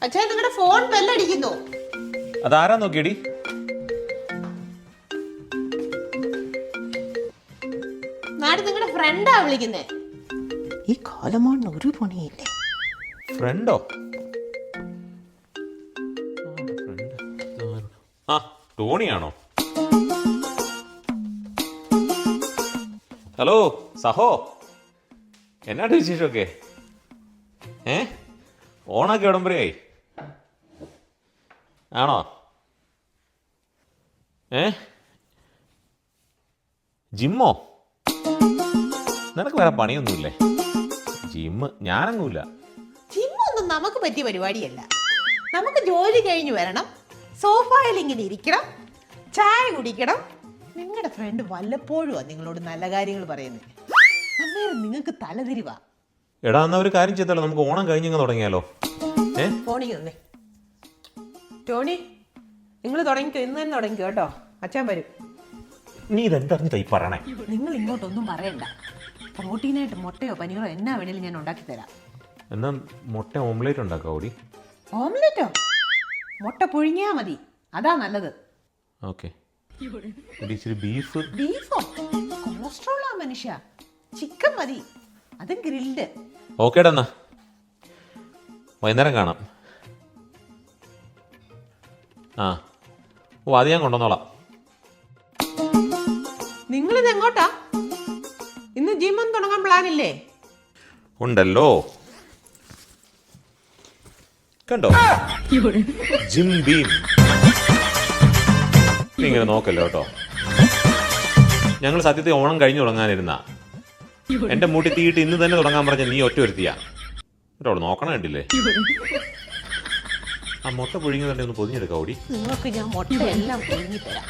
അച്ഛാ നിങ്ങളുടെ ഫോൺ ബെല്ലടിക്കുന്നു. അതാരാ നോക്കിയടി? നാട് നിങ്ങളുടെ ഫ്രണ്ടാ വിളിക്കുന്നേ. ഈ കാലമാണ് ഒരു പണിയില്ലേ. ഫ്രണ്ടോ? ആ ടോണിയാണോ? ഹലോ സഹോ, എന്നാട്ട് വിശേഷമൊക്കെ? ഓണൊക്കെ ഉടമ്പടിയായി ആണോ? ജിമ്മോ? നിനക്ക് വേറെ പണിയൊന്നുമില്ലേ? ജിമ്മ് ഞാനൊന്നുമില്ല. ജിമ്മൊന്നും നമുക്ക് പറ്റിയ പരിപാടിയല്ല. നമുക്ക് ജോലി കഴിഞ്ഞ് വരണം, സോഫയിൽ ഇങ്ങനെ ഇരിക്കണം, ചായ കുടിക്കണം. നിങ്ങളുടെ ഫ്രണ്ട് വല്ലപ്പോഴും നിങ്ങളോട് നല്ല കാര്യങ്ങൾ പറയുന്നത്. അന്നേരം നിങ്ങൾക്ക് തലതിരിവാ. എടാ എന്നാ ഒരു കാര്യം ചെയ്താലോ, നമുക്ക് ഓണം കഴിഞ്ഞങ്ങ് തുടങ്ങിയാലോ? ഫോണിൽ വന്നേ. ടോണി, നിങ്ങൾ തുടങ്ങിക്കോ, ഇന്ന് തന്നെ തുടങ്ങിക്കോ കേട്ടോ. അച്ഛൻ വരും. നീ ഇതെന്തറിഞ്ഞിട്ടാ ഈ പറയണേ? നിങ്ങൾ ഇങ്ങോട്ടൊന്നും പറയണ്ട. പ്രോട്ടീനായിട്ട് മുട്ടയോ പനീറോ എന്നാ വേണേലും ഞാൻ ഉണ്ടാക്കി തരാം. എന്നാ മുട്ട ഓംലേറ്റ് ഉണ്ടാക്കാം ഓടി. ഓംലെറ്റോ? മുട്ട പുഴുങ്ങിയാ മതി, അതാ നല്ലത്. ഓക്കെ. ഇച്ചിരി ബീഫ്. ബീഫോ? കൊളസ്ട്രോളാ മനുഷ്യ. ചിക്കൻ മതി, അത് ഗ്രിൽഡ്. ഓക്കേടാ എന്നാ വൈകുന്നേരം കാണാം. ഓ അത് ഞാൻ കൊണ്ടുവന്നോളാം. നിങ്ങളിത് എങ്ങോട്ടാ? ഇന്ന് ജിമ്മൊന്നും തുടങ്ങാൻ പ്ലാനില്ലേ? ഉണ്ടല്ലോ, കണ്ടോ ജിം ബീം. നീ ഇങ്ങനെ നോക്കല്ലോ കേട്ടോ. ഞങ്ങൾ സത്യത്തിൽ ഓണം കഴിഞ്ഞു തുടങ്ങാനിരുന്ന എന്റെ മൂട്ടി തീയിട്ട് ഇന്ന് തന്നെ തുടങ്ങാൻ പറഞ്ഞ നീ ഒറ്റ വരുത്തിയാ കേട്ടോ. നോക്കണം കണ്ടില്ലേ? ആ മുട്ട പുഴുങ്ങി തന്നെ ഒന്ന് പൊതിഞ്ഞെടുക്കാം ഓടി. നിങ്ങൾക്ക് ഞാൻ മുട്ട എല്ലാം പുഴുങ്ങി തരാം.